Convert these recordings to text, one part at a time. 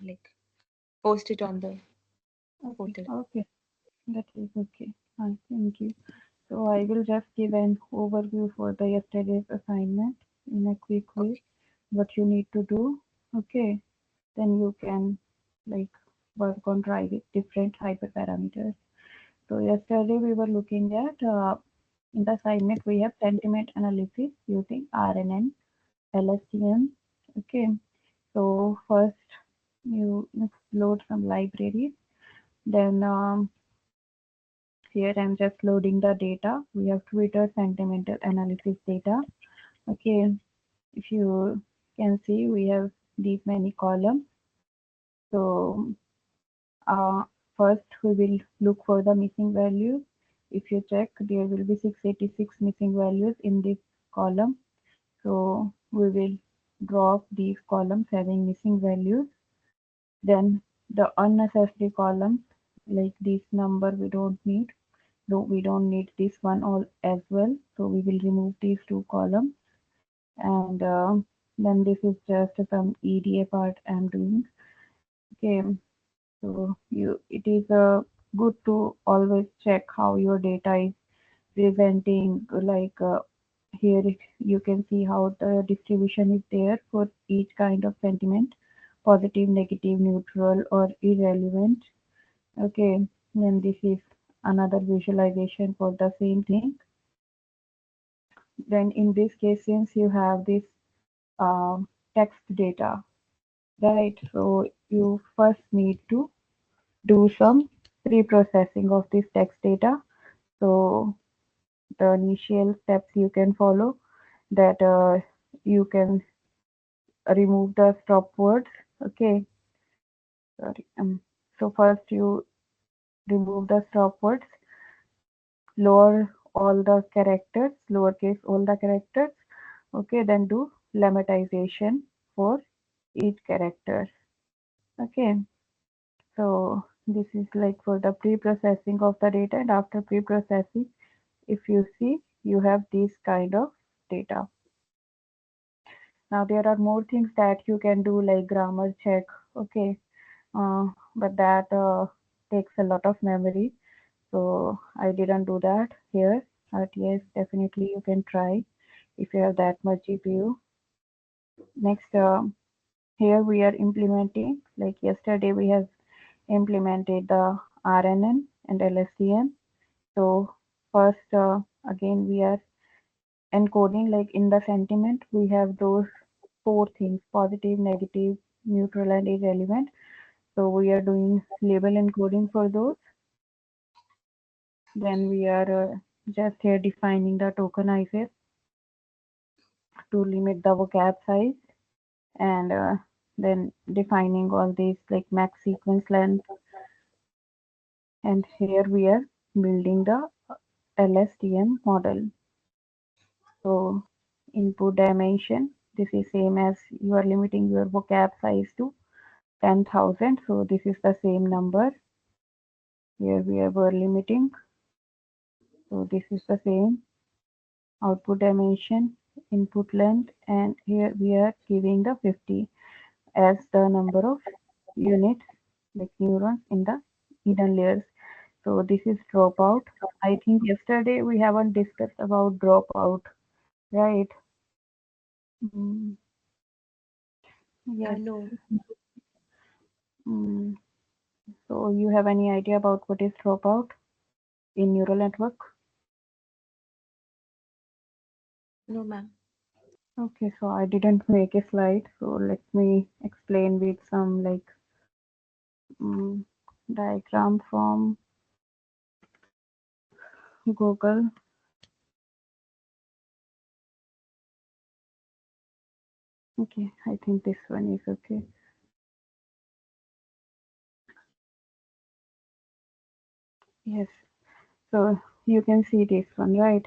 like post it on the Okay, portal. okay, that is okay. Thank you. So I will just give an overview for the yesterday's assignment in a quick way. Okay. What you need to do, okay? Then you can like work on driving different hyperparameters. So yesterday we were looking at in the assignment we have sentiment analysis using RNN, LSTM. Okay. So first you load some libraries. Then here I'm just loading the data. We have Twitter sentimental analysis data. Okay. If you can see, we have these many columns. So uh, first we will look for the missing values. If you check, there will be 686 missing values in this column. So we will drop these columns having missing values. Then the unnecessary columns like this number we don't need. No, we don't need this one all as well. So we will remove these two columns. And then this is just some EDA part I'm doing. Okay, so it is good to always check how your data is presenting. Like here you can see how the distribution is there for each kind of sentiment: positive, negative, neutral, or irrelevant. Okay, then this is another visualization for the same thing. Then in this case, since you have this text data, right? So you first need to do some pre-processing of this text data. So the initial steps you can follow that you can remove the stop words. Okay, sorry. So first you remove the stop words, lower all the characters, lowercase all the characters. Okay, then do lemmatization for each character. Okay, so this is like for the pre-processing of the data, and after pre-processing, if you see, you have this kind of data. Now there are more things that you can do like grammar check. Okay, but that takes a lot of memory, so I didn't do that here. But yes, definitely you can try if you have that much GPU. Next, here we are implementing, like yesterday we have implemented the RNN and LSTM. So first, again, we are encoding like in the sentiment, we have those four things: positive, negative, neutral, and irrelevant. So we are doing label encoding for those. Then we are just here defining the tokenizers to limit the vocab size, and then defining all these like max sequence length. And here we are building the LSTM model. So input dimension, this is same as you are limiting your vocab size to 10,000. So this is the same number. Here we were limiting. So this is the same output dimension, input length, and here we are giving the 50 as the number of units like neurons in the hidden layers. So this is dropout. I think yesterday we haven't discussed about dropout, right? Mm, yes. No, Mm, so you have any idea about what is dropout in neural network? no, ma'am. Okay, so I didn't make a slide, so let me explain with some like mm diagram from Google. Okay, I think this one is okay. Yes, so you can see this one, right?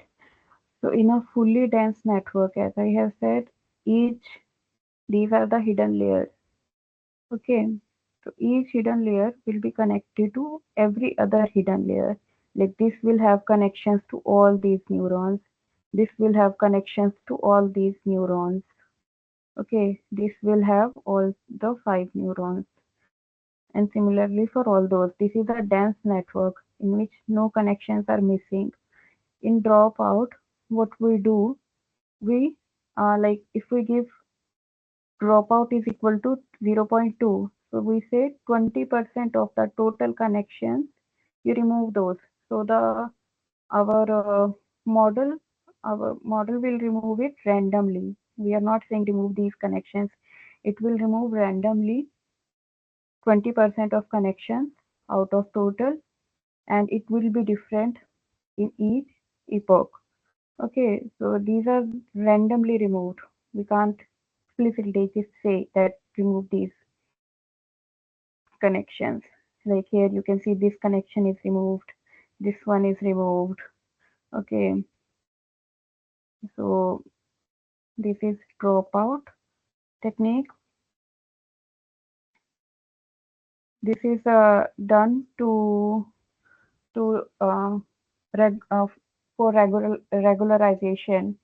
So in a fully dense network, as I have said, these are the hidden layers. Okay, so each hidden layer will be connected to every other hidden layer. Like this will have connections to all these neurons. This will have connections to all these neurons. Okay, this will have all the five neurons. And similarly for all those, this is a dense network in which no connections are missing. In dropout, what we do, we like if we give dropout is equal to zero point 0.2, so we say 20% of the total connections, you remove those. So the our model our model will remove it randomly. We are not saying remove these connections. It will remove randomly 20% of connections out of total, and it will be different in each epoch. Okay, so these are randomly removed. We can't explicitly just say that remove these connections. Like here you can see this connection is removed, this one is removed. Okay, so this is dropout technique. This is done to reg for regularization,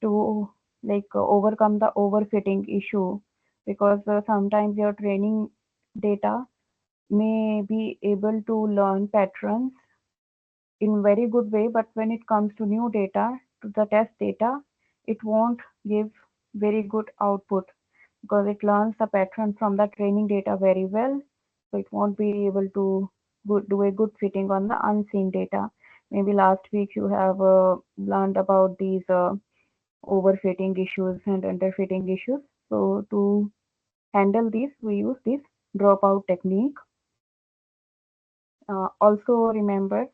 to like overcome the overfitting issue, because sometimes your training data may be able to learn patterns in very good way, but when it comes to new data, to the test data, it won't give very good output because it learns the pattern from the training data very well, so it won't be able to do a good fitting on the unseen data. Maybe last week you have learned about these overfitting issues and underfitting issues. So to handle this, we use this dropout technique. Also remember,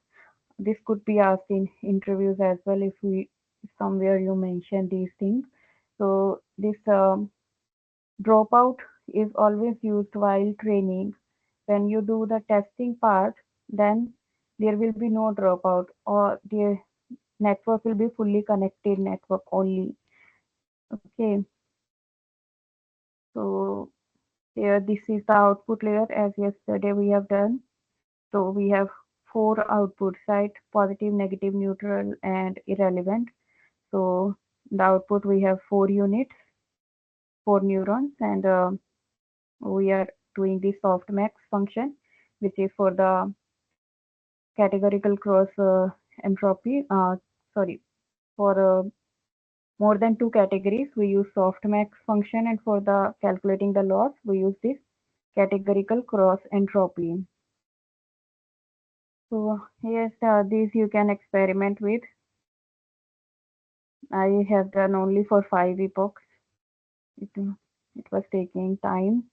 this could be asked in interviews as well, if somewhere you mention these things. So this dropout is always used while training. When you do the testing part, then there will be no dropout, or the network will be fully connected network only. Okay, so here this is the output layer as yesterday we have done. So we have four outputs, right? Positive, negative, neutral, and irrelevant. So the output we have 4 units, 4 neurons, and we are doing the softmax function, which is for the categorical cross entropy. Sorry, for more than two categories, we use softmax function, and for the calculating the loss, we use this categorical cross entropy. So yes, these you can experiment with. I have done only for 5 epochs. It was taking time.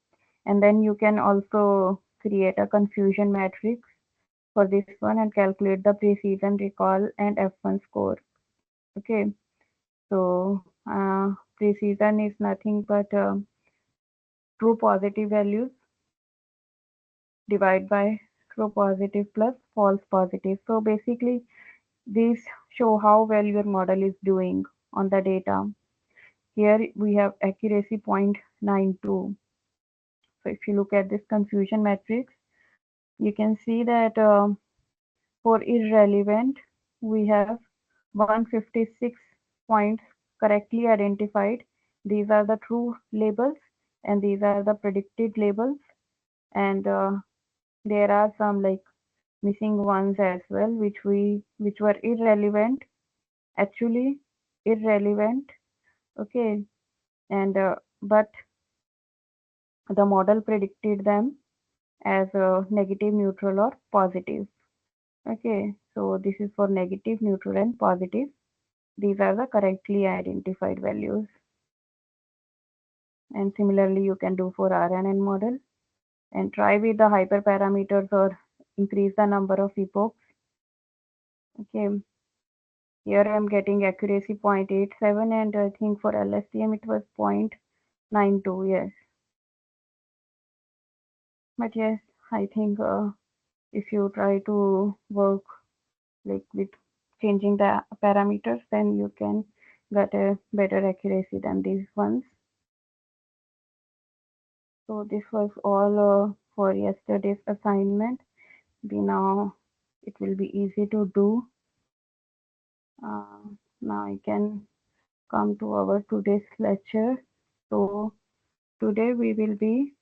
And then you can also create a confusion matrix for this one and calculate the precision, recall, and F1 score. Okay, so precision is nothing but true positive values divided by true positive plus false positive. So basically, these show how well your model is doing on the data. Here we have accuracy 0.92. So if you look at this confusion matrix, you can see that for irrelevant, we have 156 points correctly identified. These are the true labels and these are the predicted labels. And there are some like missing ones as well, which were irrelevant, actually irrelevant. Okay, and but the model predicted them as negative, neutral, or positive. Okay, so this is for negative, neutral, and positive. These are the correctly identified values. And similarly, you can do for RNN model and try with the hyperparameters or increase the number of epochs. Okay, here I am getting accuracy 0.87, and I think for LSTM it was 0.92. Yes, but yes, I think if you try to work like with changing the parameters, then you can get a better accuracy than these ones. So this was all for yesterday's assignment. Now it will be easy to do. Now I can come to our today's lecture. So today we will be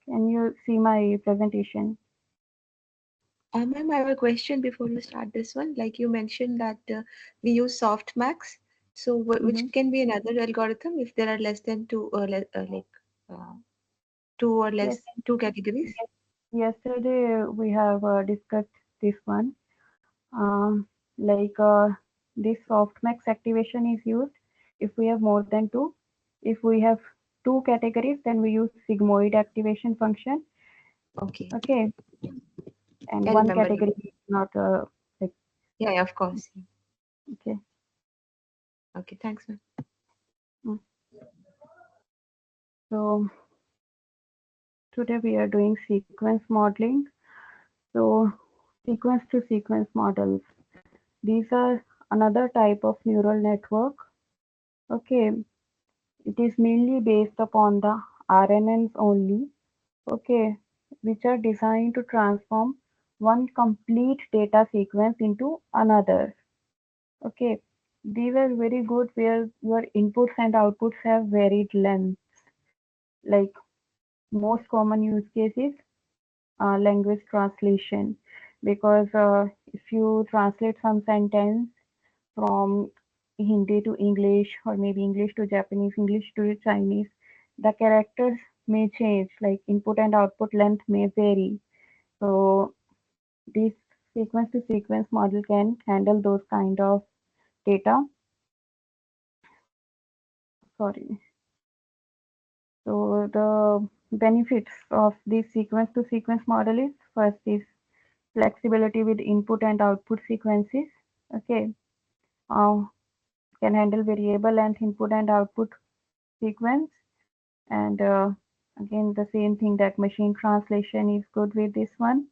Can you see my presentation? Ma'am, I have a question before you start this one. Like you mentioned that we use softmax, so Mm-hmm. which can be another algorithm if there are less than two, uh, two or Yes, less two categories. yes. Yesterday we have discussed this one. Um, like this softmax activation is used if we have more than two. If we have two categories, then we use sigmoid activation function. Okay, Okay, and I one remember it. category is not like Yeah, yeah, of course. Yeah. okay. Okay, thanks, ma'am. Mm. So today we are doing sequence modeling. So sequence to sequence models. These are another type of neural network. Okay, it is mainly based upon the RNNs only. Okay, which are designed to transform one complete data sequence into another. Okay, these are very good where your inputs and outputs have varied lengths. Like most common use cases, language translation, because if you translate some sentence from Hindi to English or maybe English to Japanese, English to Chinese, the characters may change, like input and output length may vary. So this sequence to sequence model can handle those kind of data. Sorry. So the benefits of this sequence to sequence model is first is flexibility with input and output sequences. Okay. Uh, can handle variable length input and output sequence. And again, the same thing that machine translation is good with this one.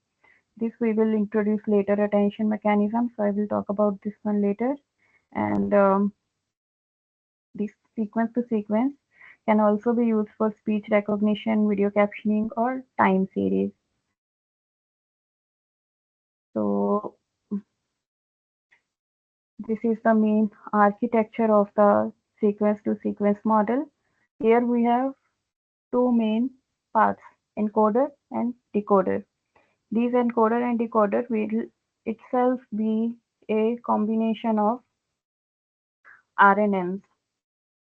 This we will introduce later attention mechanism. So I will talk about this one later. And this sequence to sequence can also be used for speech recognition, video captioning, or time series. So this is the main architecture of the sequence to sequence model. Here we have two main parts, encoder and decoder. These encoder and decoder will itself be a combination of RNNs,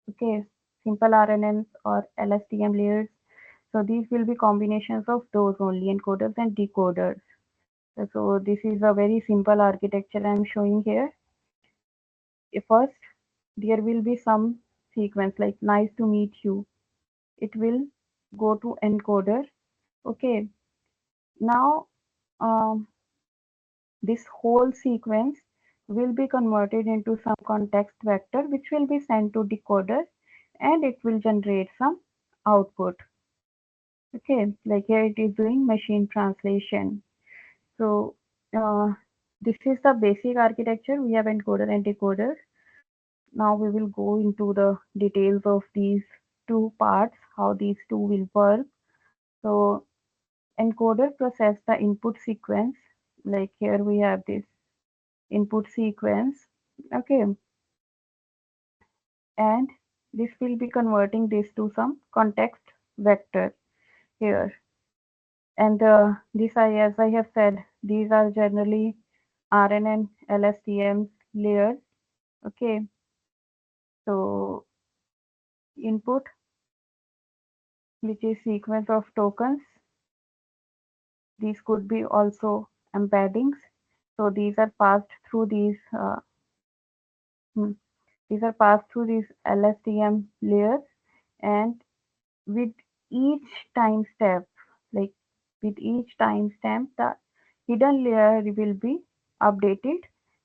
okay, simple RNNs or LSTM layers. So these will be combinations of those only, encoders and decoders. So this is a very simple architecture I am showing here. First, there will be some sequence like nice to meet you. It will go to encoder. Okay. Now, um, this whole sequence will be converted into some context vector which will be sent to decoder and it will generate some output. Okay, like here it is doing machine translation. So this is the basic architecture. We have encoder and decoder. Now we will go into the details of these two parts, how these two will work. So encoder process the input sequence. Like here we have this input sequence. Okay, and this will be converting this to some context vector here. And this as I have said, these are generally RNN LSTM layers. Okay, so input, which is sequence of tokens. These could be also embeddings. So these are passed through hmm, these are passed through these LSTM layers, and with each time step, like with each timestamp, the hidden layer will be updated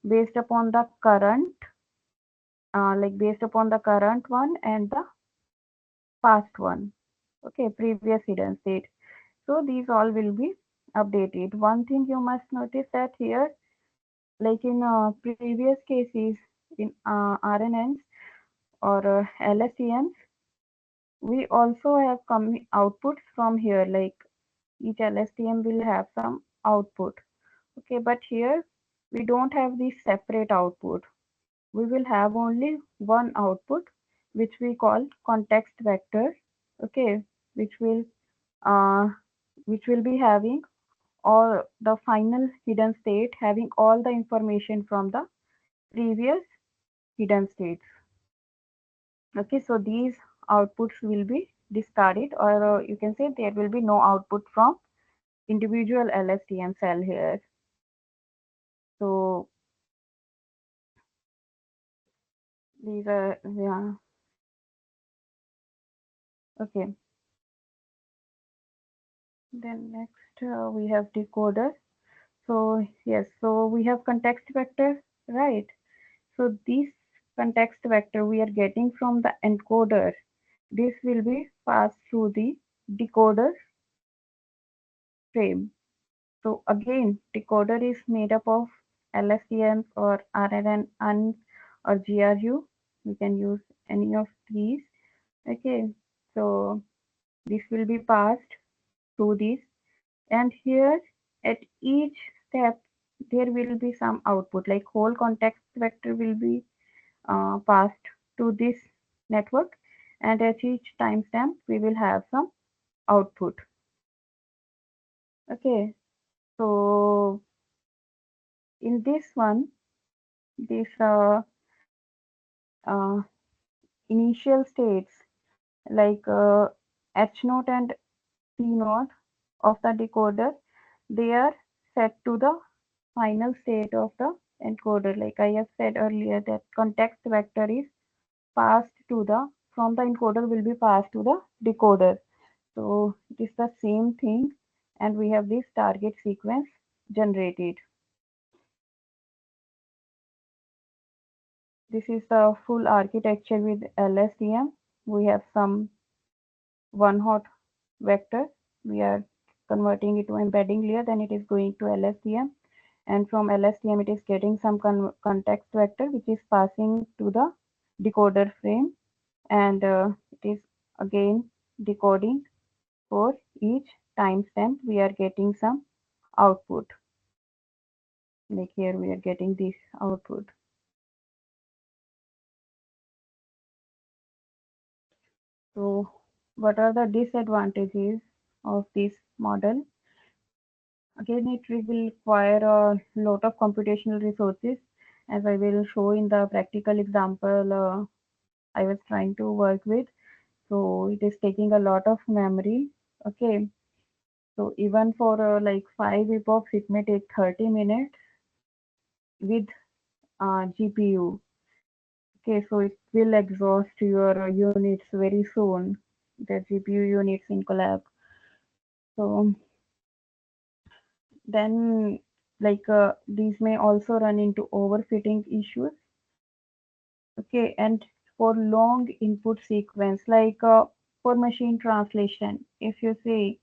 based upon the current, based upon the current one and the past one. Okay, previous hidden state. So these all will be updated. One thing you must notice that here, like in previous cases in RNNs or LSTMs, we also have outputs from here. Like each LSTM will have some output. Okay, but here we don't have the separate output. We will have only one output, which we call context vector. Okay, which will which will be having all the final hidden state, having all the information from the previous hidden states. Okay, so these outputs will be discarded, or you can say there will be no output from individual LSTM cell here. So these are, yeah, okay. Then next we have decoder. So yes, so we have context vector, right? So this context vector we are getting from the encoder. This will be passed through the decoder frame. So again, decoder is made up of LSTMs or RNN or GRU. We can use any of these. Okay, so this will be passed through this, and here at each step there will be some output, like whole context vector will be passed to this network, and at each timestamp we will have some output. Okay, so in this one, this uh, initial states like H naught and C naught of the decoder, they are set to the final state of the encoder. Like I have said earlier, that context vector is passed to the, from the encoder will be passed to the decoder. So it is the same thing, and we have this target sequence generated. This is the full architecture with LSTM. We have some one hot vector. We are converting it to embedding layer, then it is going to LSTM. And from LSTM, it is getting some context vector, which is passing to the decoder frame. And it is again decoding for each timestamp. We are getting some output. Like here, we are getting this output. So, what are the disadvantages of this model? Again, it will require a lot of computational resources, as I will show in the practical example I was trying to work with. So it is taking a lot of memory. Okay, so even for like 5 epochs, it may take 30 minutes with GPU. Okay, so it will exhaust your units very soon, the GPU units in collab. So then, like these may also run into overfitting issues. Okay, and for long input sequence, like for machine translation, if you say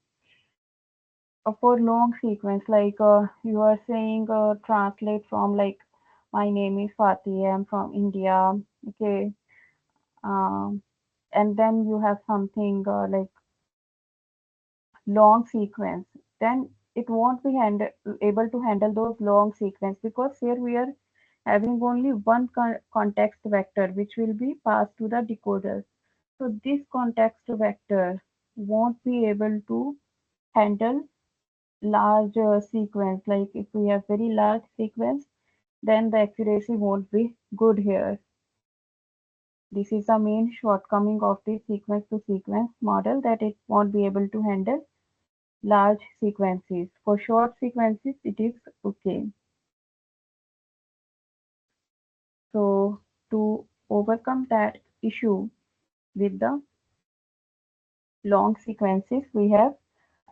for long sequence, like you are saying translate from like my name is Fatih, I'm from India. Okay, um, and then you have something like long sequence, then it won't be able to handle those long sequence, because here we are having only one context vector which will be passed to the decoder. So this context vector won't be able to handle large sequence. Like if we have very large sequence, then the accuracy won't be good here. This is the main shortcoming of the sequence to sequence model, that it won't be able to handle large sequences. For short sequences, it is okay. So to overcome that issue with the long sequences, we have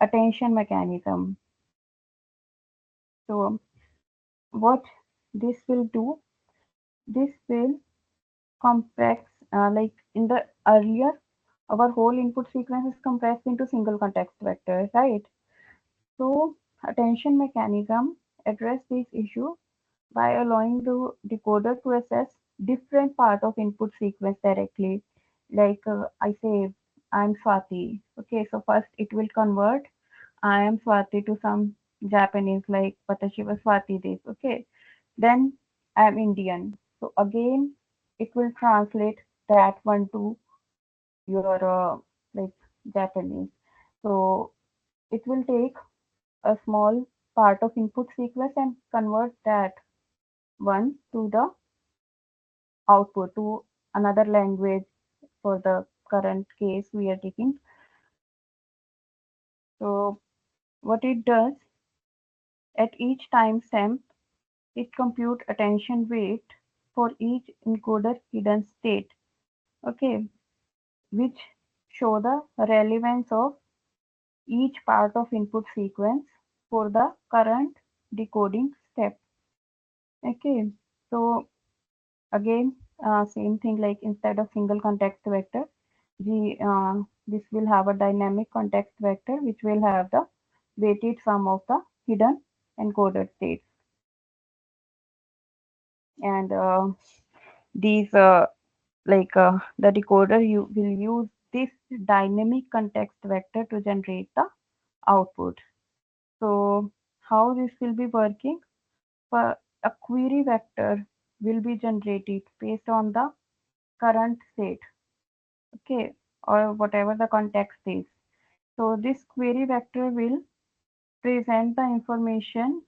attention mechanism. So what this will do, this will compress, like in the earlier, our whole input sequence is compressed into single context vector, right? So attention mechanism address this issue by allowing the decoder to access different part of input sequence directly. Like I say, I'm Swati. Okay, so first it will convert I am Swati to some Japanese, like Watashiwa Swati this. Okay, then I'm Indian. So again, it will translate that one to your like Japanese. So it will take a small part of input sequence and convert that one to the output to another language. For the current case we are taking, so what it does, at each time stamp it compute attention weight for each encoder hidden state, okay, which show the relevance of each part of input sequence for the current decoding step. Okay, so again, same thing, like instead of single context vector, this will have a dynamic context vector which will have the weighted sum of the hidden encoded states. And these the decoder you will use this dynamic context vector to generate the output. So how this will be working? For a query vector will be generated based on the current state, okay, or whatever the context is. So this query vector will present the information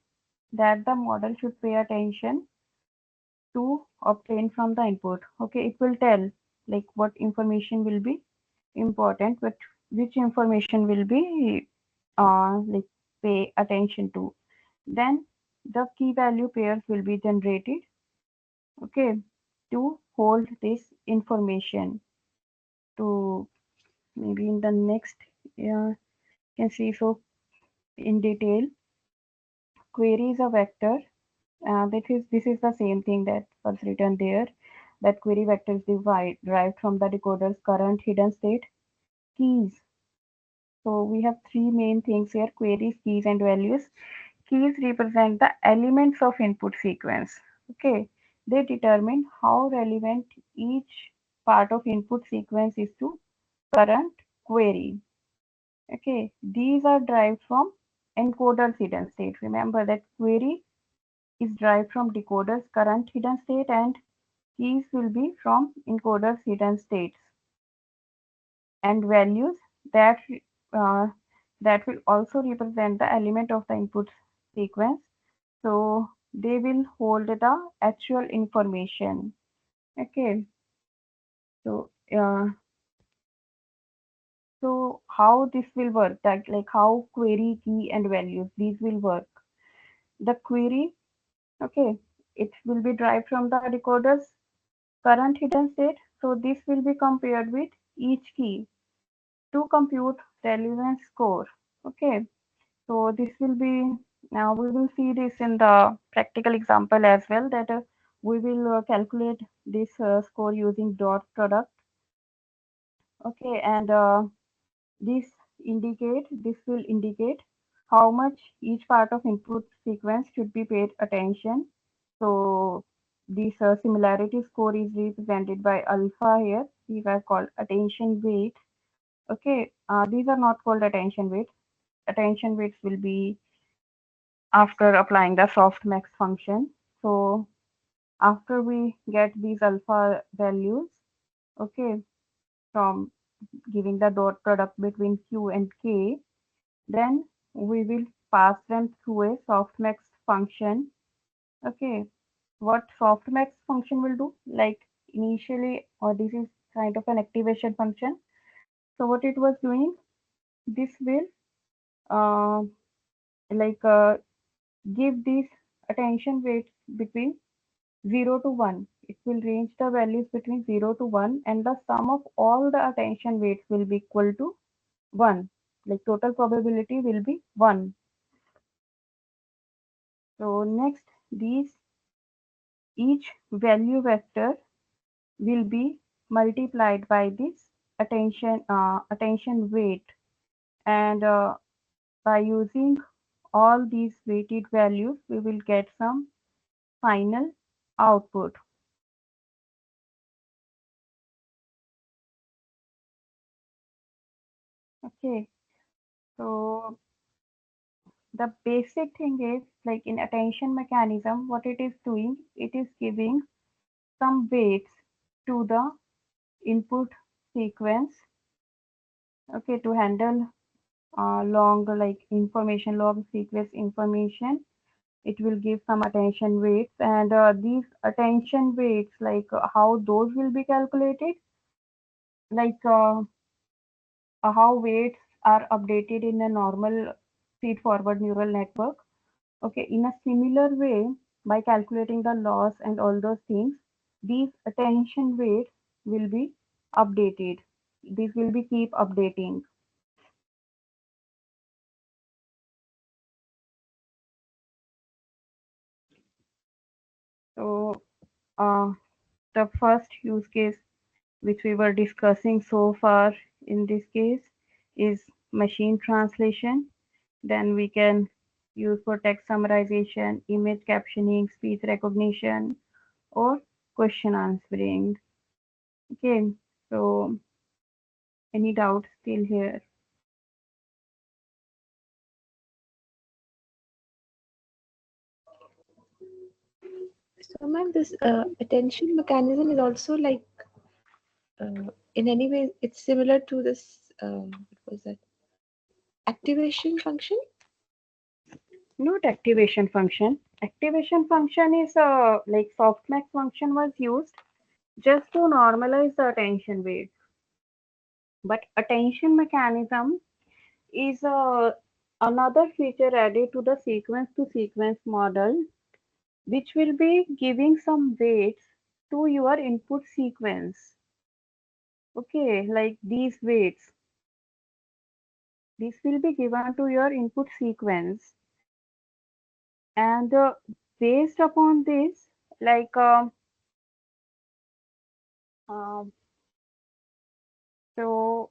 that the model should pay attention to obtain from the input. Okay, it will tell like what information will be important, but which information will be like pay attention to. Then the key value pairs will be generated, okay, to hold this information. To maybe in the next, you can see, so in detail, query is a vector. This is the same thing that was written there. That query vector is derived from the decoder's current hidden state keys. So we have three main things here: queries, keys, and values. Keys represent the elements of input sequence. Okay, they determine how relevant each part of input sequence is to current query. Okay, these are derived from encoder's hidden state. Remember that query is derived from decoder's current hidden state and keys will be from encoder's hidden states. And values that uh, that will also represent the element of the input sequence. So they will hold the actual information. Okay. So so how this will work? That like how query, key, and values these will work. The query, okay, it will be derived from the decoder's current hidden state. So this will be compared with each key to compute relevance score. Okay, so this will be, now we will see this in the practical example as well, that we will calculate this score using dot product. Okay, and this will indicate how much each part of input sequence should be paid attention. So this similarity score is represented by alpha here. These are called attention weight. Okay, these are not called attention weight. Attention weights will be after applying the softmax function. So after we get these alpha values, okay, from giving the dot product between q and k, then we will pass them through a softmax function. Okay, what softmax function will do, like initially, or this is kind of an activation function. So what it was doing, this will uh, like give these attention weights between 0 to 1. It will range the values between 0 to 1, and the sum of all the attention weights will be equal to 1. Like total probability will be 1. So next, these each value vector will be multiplied by this attention weight, and by using all these weighted values we will get some final output. Okay, so the basic thing is, like in attention mechanism, what it is doing, it is giving some weights to the input sequence, okay, to handle long like information, long sequence information. It will give some attention weights, and these attention weights, like how those will be calculated, like how weights are updated in a normal feed-forward neural network. Okay, in a similar way, by calculating the loss and all those things, these attention weights will be updated. These will be keep updating. So, uh, the first use case which we were discussing so far in this case is machine translation. Then we can use for text summarization, image captioning, speech recognition, or question answering. Okay, so any doubts still here? So, ma'am, this attention mechanism is also like, in any way, it's similar to this, what was that, activation function? Not activation function. Activation function is like softmax function was used just to normalize the attention weight. But attention mechanism is another feature added to the sequence to sequence model, which will be giving some weights to your input sequence. Okay, like these weights, this will be given to your input sequence, and based upon this, like um, so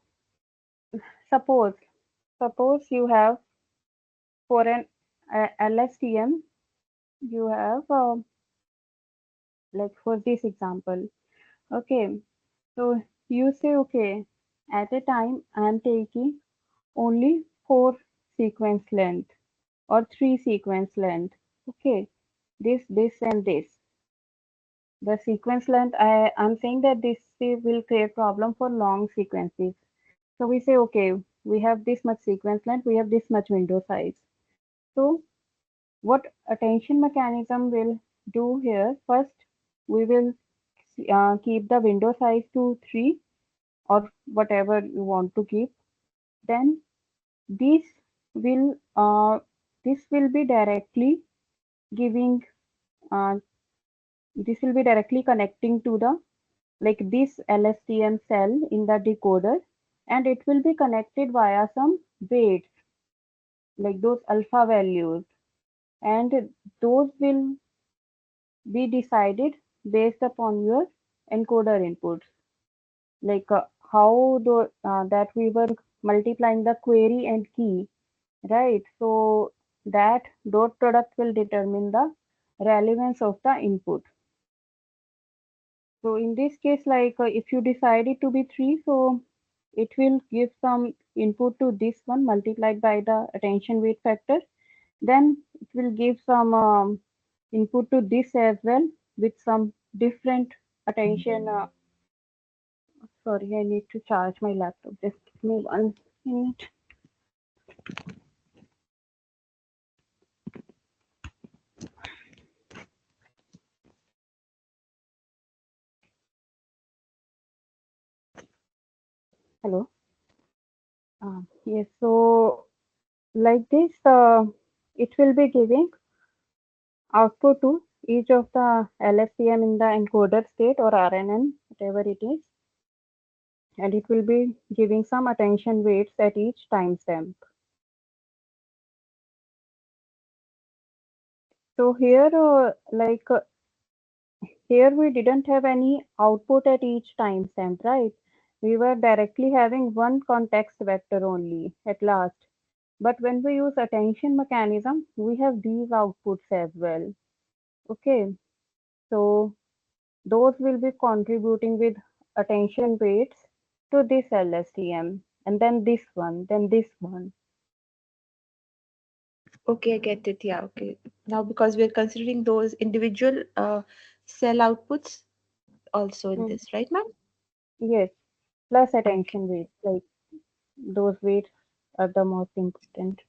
suppose suppose you have for an LSTM, you have like for this example. Okay, so you say, okay, at a time I'm taking only four sequence length or three sequence length. Okay, this, and this. The sequence length, I'm saying that this will create problem for long sequences. So we say, okay, we have this much sequence length, we have this much window size. So what attention mechanism will do here, first we will keep the window size to 3 or whatever you want to keep. Then this will be directly giving uh, this will be directly connecting to the like this LSTM cell in the decoder, and it will be connected via some weights like those alpha values, and those will be decided based upon your encoder inputs, like that we were multiplying the query and key, right? So that dot product will determine the relevance of the input. So in this case, like if you decide it to be 3, so it will give some input to this one multiplied by the attention weight factor. Then it will give some input to this as well with some different attention. Sorry, I need to charge my laptop. Just give me 1 minute. Hello. Yes, so like this, it will be giving output to each of the LSTM in the encoder state or RNN, whatever it is, and it will be giving some attention weights at each timestamp. So here, here we didn't have any output at each timestamp, right? We were directly having one context vector only at last. But when we use attention mechanism, we have these outputs as well. Okay, so those will be contributing with attention weights to this LSTM, and then this one, then this one. Okay, I get it. Yeah, okay. Now, because we're considering those individual cell outputs also in Mhm. this, right, ma'am? Yes, plus Okay. attention weights, like those weights. are the most important,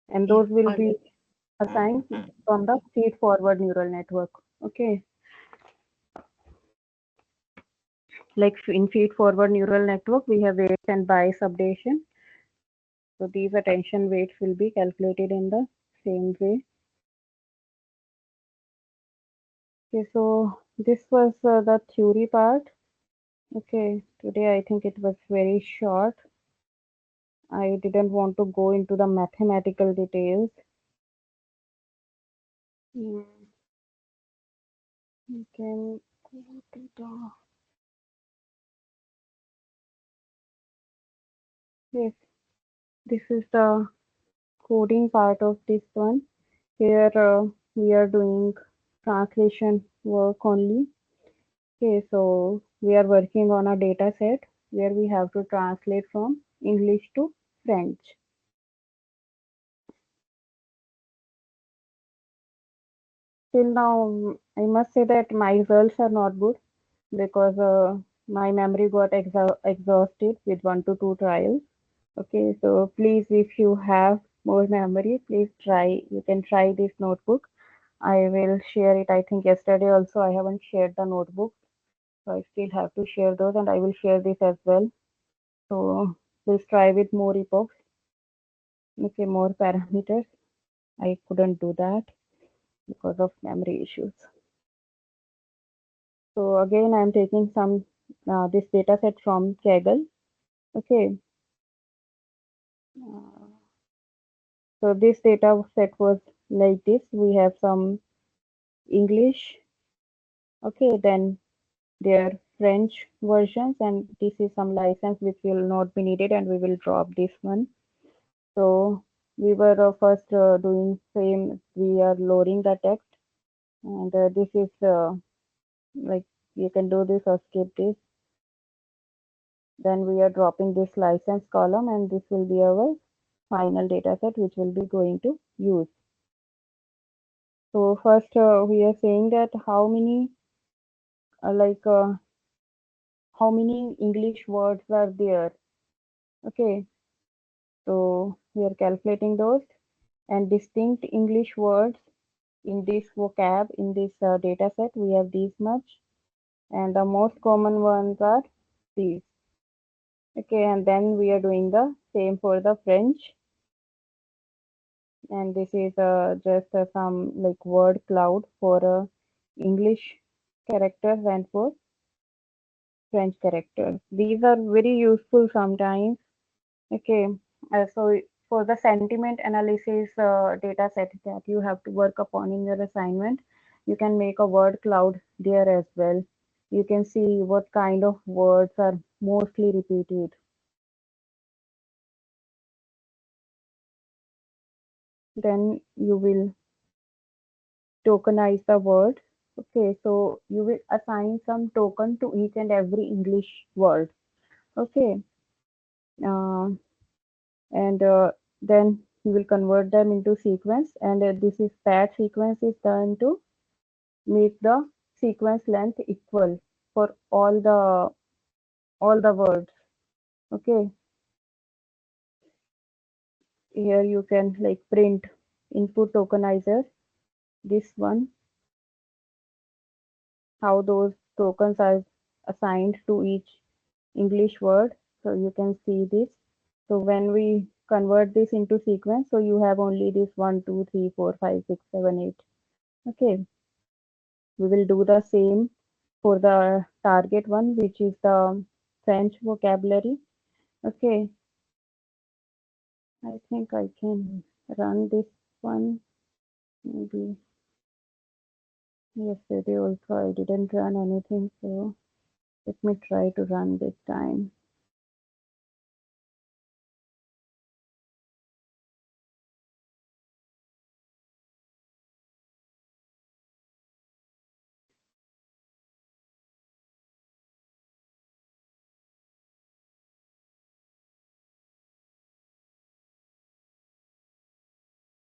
and Yeah, those will always. be assigned from the feed-forward neural network. Okay, like in feed-forward neural network, we have weights and bias updation. So these attention weights will be calculated in the same way. Okay, so this was the theory part. Okay, today I think it was very short. I didn't want to go into the mathematical details. Mm, you can go to the, yes, this is the coding part of this one. Here we are doing translation work only. Okay, so we are working on a data set where we have to translate from English to French. Till now, I must say that my results are not good because my memory got exhausted with 1 to 2 trials. Okay, so please, if you have more memory, please try. You can try this notebook. I will share it. I think yesterday also I haven't shared the notebook, so I still have to share those, and I will share this as well. So please try with more epochs. Okay, more parameters. I couldn't do that because of memory issues. So again, I'm taking some this data set from Kaggle. Okay, uh, so this data set was like this. We have some English. Okay, then their French versions, and this is some license which will not be needed, and we will drop this one. So we were first doing same. We are loading the text, and this is like you can do this or skip this. Then we are dropping this license column, and this will be our final data set which we'll be going to use. So first we are saying that like how many English words are there. Okay, so we are calculating those, and distinct English words in this vocab in this data set we have these much, and the most common ones are these. Okay, and then we are doing the same for the French, and this is just some like word cloud for English characters and for French characters. These are very useful sometimes. Okay, so for the sentiment analysis data set that you have to work upon in your assignment, you can make a word cloud there as well. You can see what kind of words are mostly repeated. Then you will tokenize the word. Okay, so you will assign some token to each and every English word. Okay, uh, and then you will convert them into sequence, and this is that sequence is done to make the sequence length equal for all the words. Okay, here you can like print input tokenizer, this one, how those tokens are assigned to each English word. So you can see this. So when we convert this into sequence, so you have only this 1, 2, 3, 4, 5, 6, 7, 8. Okay, we will do the same for the target one, which is the French vocabulary. Okay, I think I can run this one. Maybe yesterday also I didn't run anything, so let me try to run this time.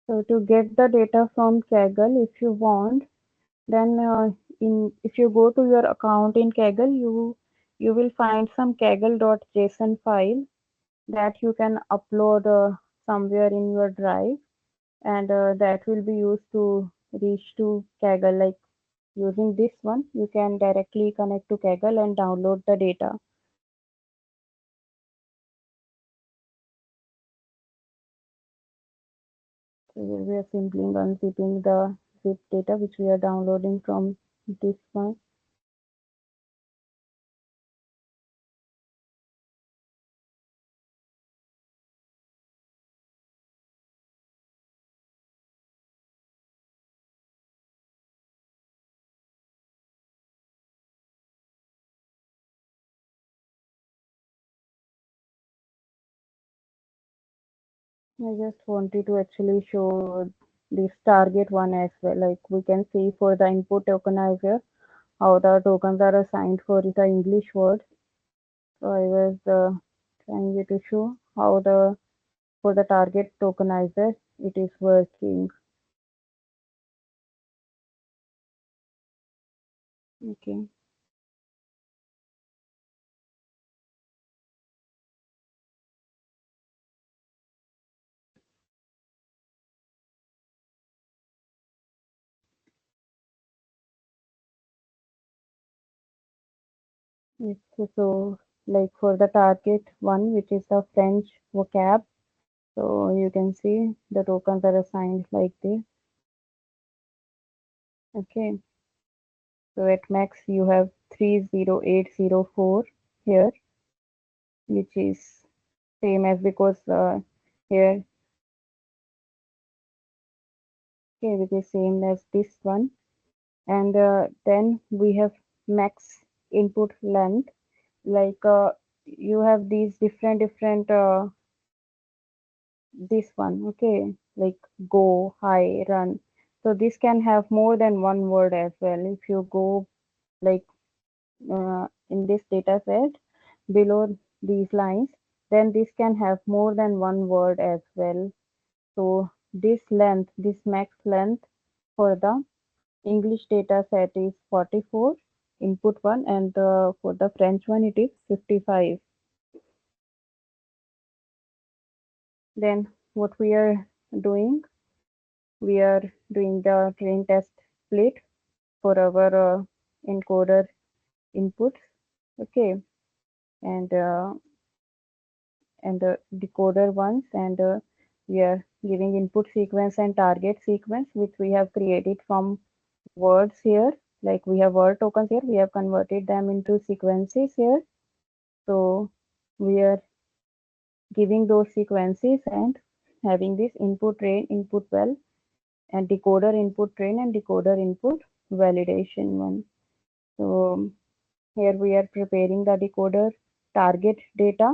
So to get the data from Kaggle, if you want, then if you go to your account in Kaggle, you will find some kaggle.json file. that you can upload somewhere in your drive, and that will be used to reach to Kaggle. Like using this one, you can directly connect to Kaggle and download the data. So here we are simply unzipping the zip data which we are downloading from this one. I just wanted to actually show this target one as well. Like we can see for the input tokenizer, how the tokens are assigned for the English word. So I was trying to show how the for the target tokenizer it is working. Okay. Yes, so like for the target one, which is the French vocab, so you can see the tokens are assigned like this. Okay, so at max you have 30804 here, which is same as because here, okay, which is same as this one. And then we have max input length, like you have these different this one, okay, like go, hi, run. So this can have more than one word as well. If you go like in this data set below these lines, then this can have more than one word as well. So this length, this max length for the English data set is 44 input one, and for the French one it is 55. Then what we are doing, we are doing the train test split for our encoder inputs, okay, and the decoder ones, and we are giving input sequence and target sequence which we have created from words here. Like we have word tokens here, we have converted them into sequences here. So we are giving those sequences and having this input train, input well, and decoder input train and decoder input validation one. So here we are preparing the decoder target data,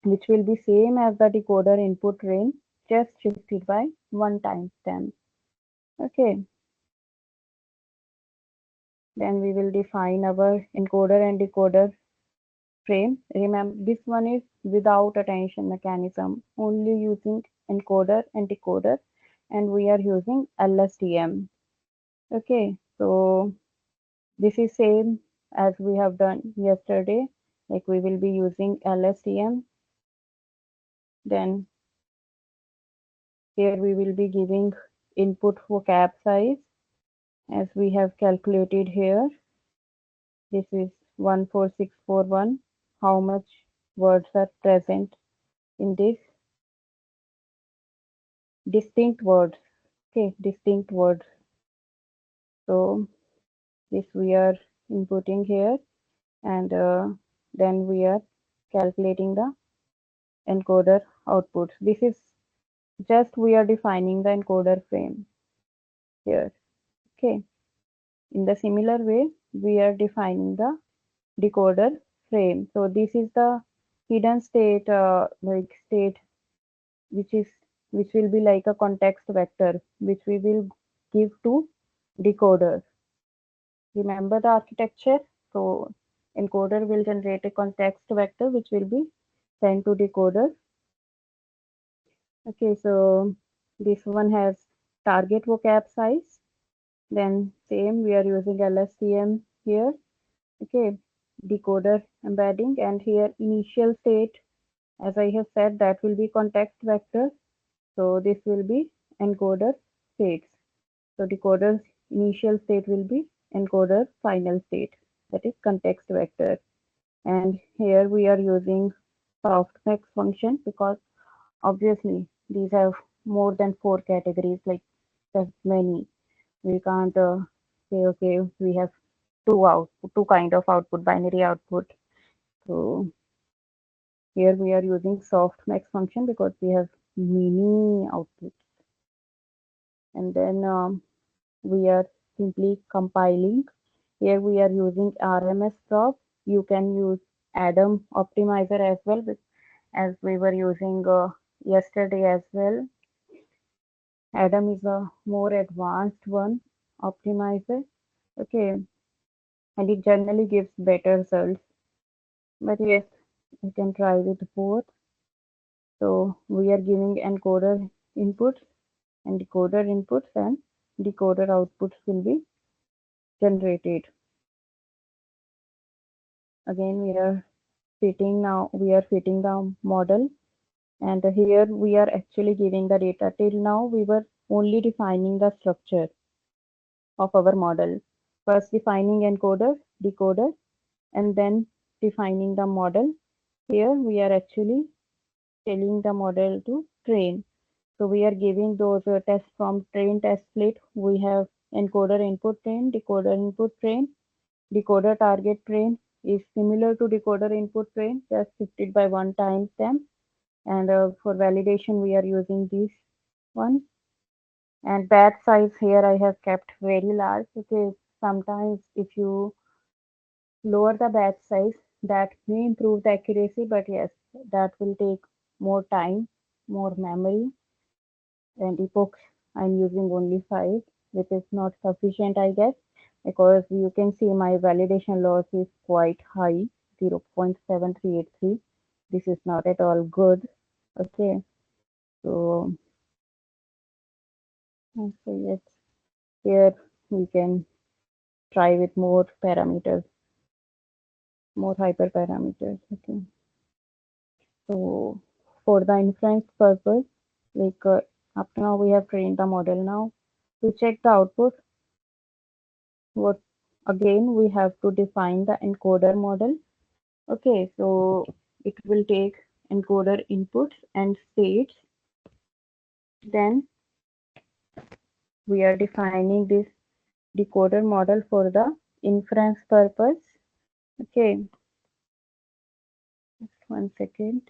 which will be same as the decoder input train, just shifted by one timestamp. Okay, then we will define our encoder and decoder frame. Remember, this one is without attention mechanism, only using encoder and decoder, and we are using LSTM. Okay, so this is same as we have done yesterday. Like we will be using LSTM. Then here we will be giving input vocab size as we have calculated here. This is 14641. How much words are present in this distinct words? Okay, distinct words. So this we are inputting here, and then we are calculating the encoder outputs. This is just we are defining the encoder frame here. Okay. In the similar way, we are defining the decoder frame. So this is the hidden state, like state, which is which will be like a context vector, which we will give to decoder. Remember the architecture. So encoder will generate a context vector, which will be sent to decoder. Okay, so this one has target vocab size. Then same, we are using LSTM here. Okay, decoder embedding, and here initial state As I have said, that will be context vector. So this will be encoder states. So decoder's initial state will be encoder's final state, that is context vector. And here we are using softmax function because obviously these have more than four categories, like there's many. We can't say, okay, we have two kind of output, binary output. So here we are using softmax function because we have many outputs. And then we are simply compiling. Here we are using RMS prop. You can use Adam optimizer as well, as we were using yesterday as well. Adam is a more advanced one optimizer. Okay, and it generally gives better results. But yes, you can try with both. So we are giving encoder inputs and decoder inputs, and decoder outputs will be generated. Again, we are fitting the model, and here we are actually giving the data. Till now we were only defining the structure of our model. First defining encoder, decoder, and then defining the model. Here we are actually telling the model to train. So we are giving those tests from train test split. We have encoder input train, decoder input train, decoder target train is similar to decoder input train, just shifted by one timestamp. And for validation, we are using this one. And batch size here I have kept very large because sometimes if you lower the batch size, that may improve the accuracy, but yes, that will take more time, more memory, and epochs I'm using only 5, which is not sufficient, I guess, because you can see my validation loss is quite high, 0.7383. This is not at all good. Okay, so, so yes, here we can try with more parameters, more hyperparameters. Okay, so for the inference purpose, like up to now we have trained the model. Now to check the output, what again we have to define the encoder model. Okay, so it will take encoder inputs and states. Then we are defining this decoder model for the inference purpose. Okay, just 1 second.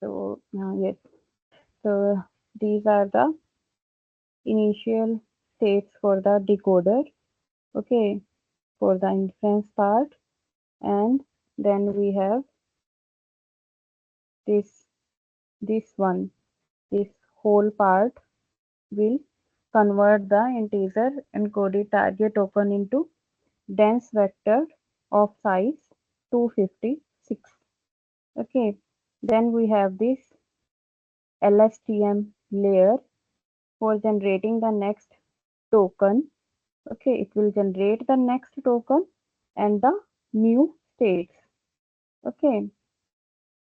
So yes, so these are the initial states for the decoder. Okay, for the inference part, and then we have this one. This whole part will convert the integer encoded target token into dense vector of size 256. Okay, then we have this LSTM layer for generating the next token. Okay, it will generate the next token and the new states. Okay,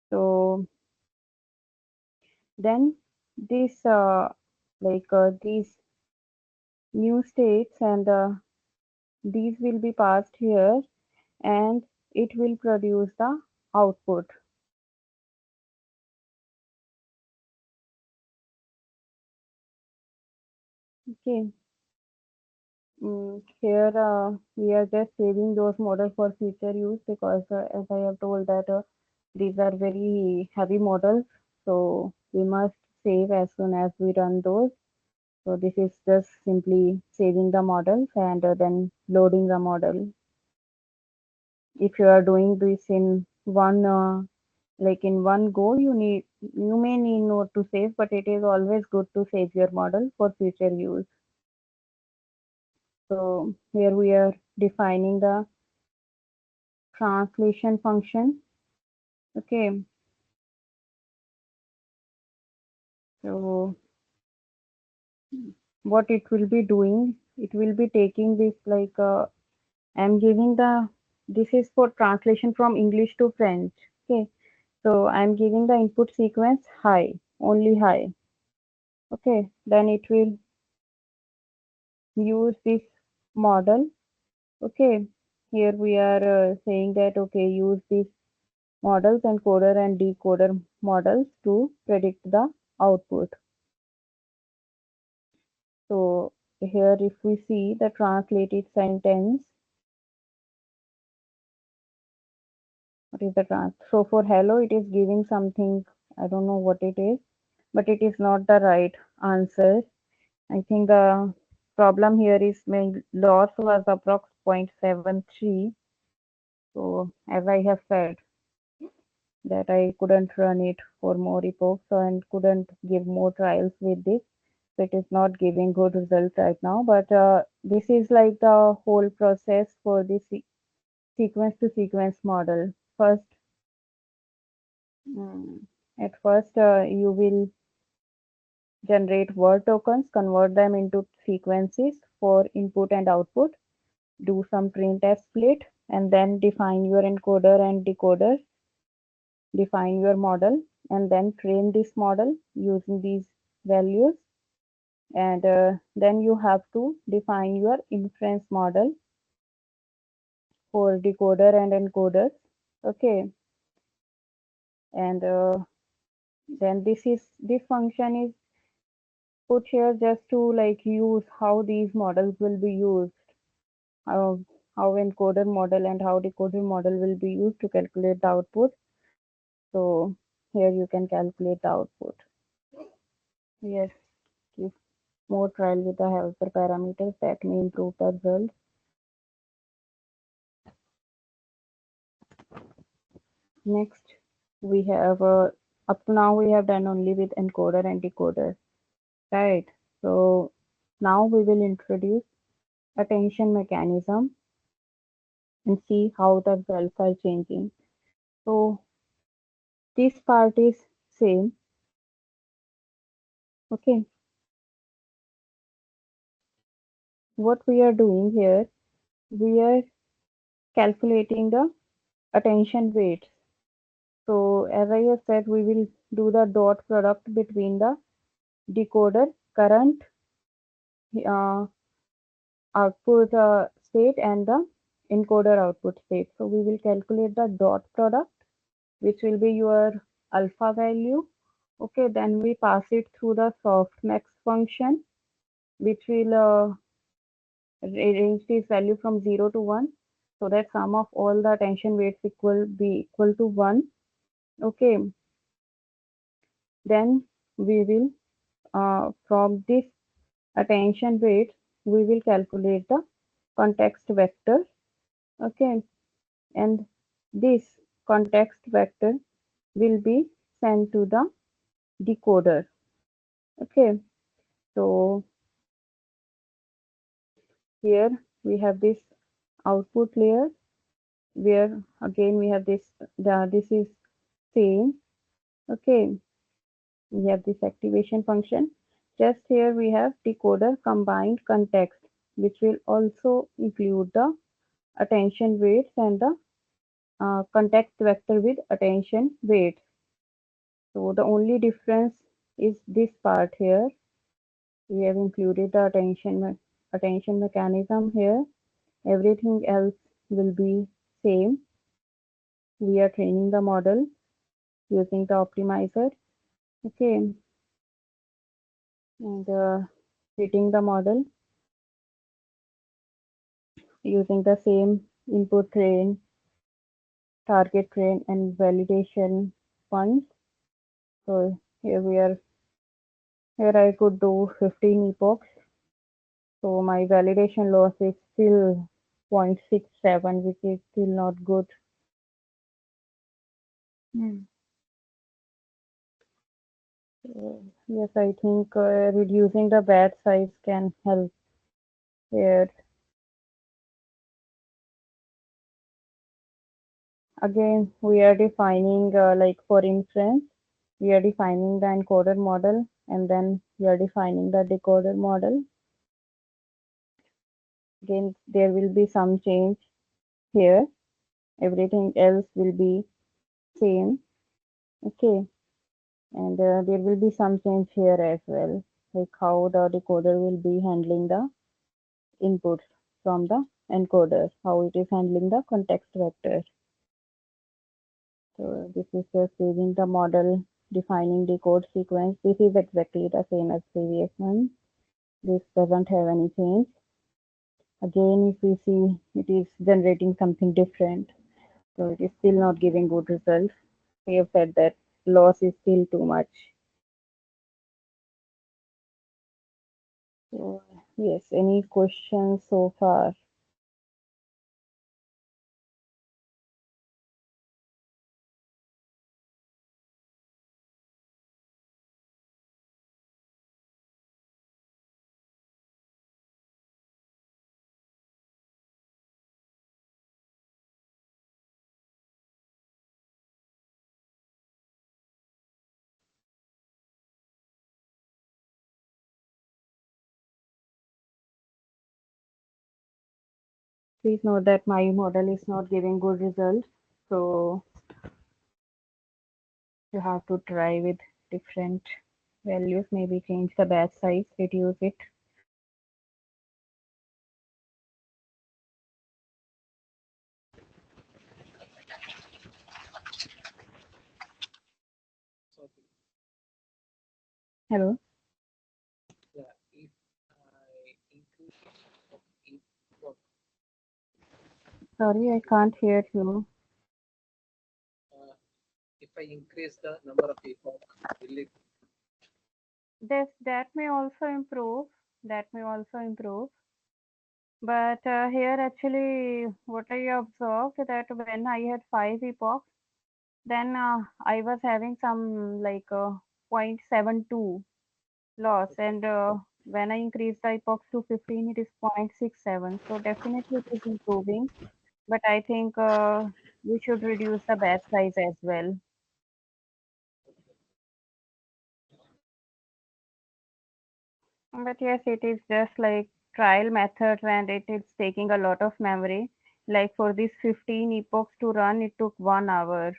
so then this these new states and these will be passed here, and it will produce the output. Okay, here we are just saving those models for future use because as I have told that these are very heavy models, so we must save as soon as we run those. So this is just simply saving the models and then loading the model. If you are doing this in one in one go, you may need not to save, but it is always good to save your model for future use. So here we are defining the translation function. Okay, so what it will be doing, it will be taking this I'm giving the, this is for translation from English to French. Okay, so I'm giving the input sequence high, only high. Okay, then it will use this model. Okay, here we are saying that, okay, use these models, encoder and decoder models to predict the output. So here if we see the translated sentence, what is the trans? So for hello, it is giving something, I don't know what it is, but it is not the right answer. I think the problem here is my loss was approx 0.73. So as I have said that I couldn't run it for more epochs and couldn't give more trials with this. So it is not giving good results right now. But this is like the whole process for the sequence to sequence model. First, mm, at first you will generate word tokens, convert them into sequences for input and output, do some printf split, and then define your encoder and decoder, define your model, and then train this model using these values. And then you have to define your inference model for decoder and encoders. Okay, and then this function is put here just to like use how these models will be used, how, how encoder model and how decoder model will be used to calculate the output. So here you can calculate the output. Yes, give more trial with the helper parameters that may improve the result. Next, we have up to now we have done only with encoder and decoder, right? So now we will introduce attention mechanism and see how the results are changing. So this part is same. Okay, what we are doing here, we are calculating the attention weights. So as I have said, we will do the dot product between the decoder current uh, output state and the encoder output state. So we will calculate the dot product, which will be your alpha value. Okay, then we pass it through the softmax function, which will range this value from 0 to 1, so that sum of all the attention weights be equal to 1. Okay, then we will from this attention weight we will calculate the context vector. Okay, and this context vector will be sent to the decoder. Okay, so here we have this output layer where again we have this is same. Okay, we have this activation function. Just here we have decoder combined context, which will also include the attention weights and the context vector with attention weights. So the only difference is this part here. We have included the attention mechanism here. Everything else will be same. We are training the model using the optimizer. Okay, and fitting the model using the same input train, target train, and validation ones. So here we are. Here I could do 15 epochs. So my validation loss is still 0.67, which is still not good. Hmm. Yes, I think reducing the batch size can help here. Again, we are defining like for inference, we are defining the encoder model and then we are defining the decoder model. Again, there will be some change here. Everything else will be same. Okay. And there will be some change here as well, like how the decoder will be handling the inputs from the encoder, how it is handling the context vector. So this is just using the model defining the code sequence. This is exactly the same as previous one. This doesn't have any change. Again, if we see, it is generating something different. So it is still not giving good results. We have said that loss is still too much. So yes, any questions so far? Please note that my model is not giving good results. So you have to try with different values, maybe change the batch size, reduce it. Hello, sorry, I can't hear you. That may also improve. That may also improve. But here actually, what I observed that when I had 5 epochs, then I was having some like 0.72 loss, and when I increased the epochs to 15, it is 0.67. So definitely it is improving. But I think we should reduce the batch size as well. But yes, it is just like trial method and it is taking a lot of memory. Like for these 15 epochs to run, it took 1 hour.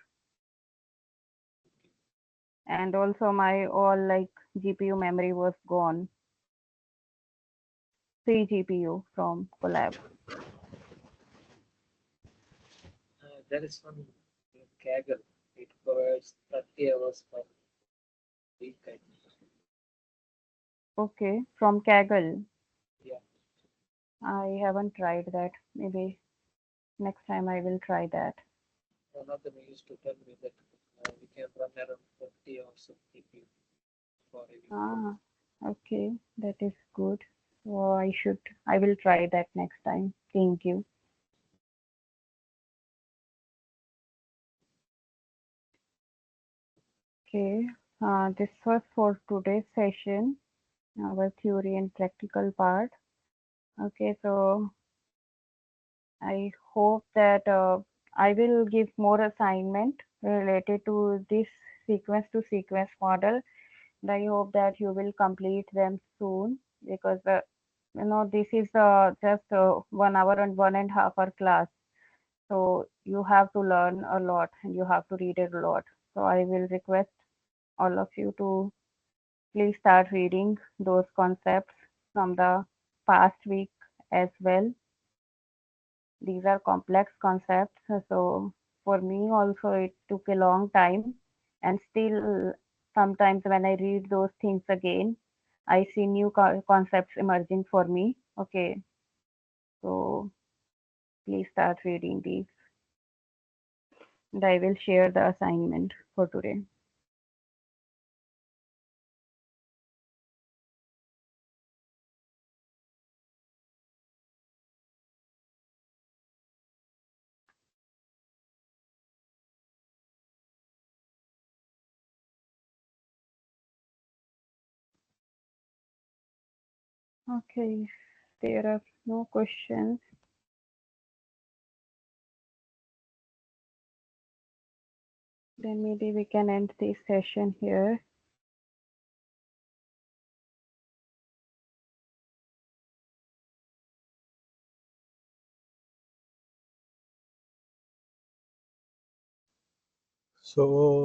And also my all like GPU memory was gone. 3 GPU from Collab. Okay, from Kaggle. I haven't tried that. Maybe next time I will try that. Ah, okay, that is good. So I will try that next time. Thank you. Okay, this was for today's session, our theory and practical part. Okay, so I hope that I will give more assignment related to this sequence to sequence model. And I hope that you will complete them soon because this is just 1 hour and 1.5 hour class. So you have to learn a lot and you have to read it a lot. So I will request all of you to please start reading those concepts from the past week as well. These are complex concepts. So for me also it took a long time and still sometimes when I read those things again, I see new concepts emerging for me. Okay, so please start reading these and I will share the assignment for today. Okay, if there are no questions, then maybe we can end this session here. So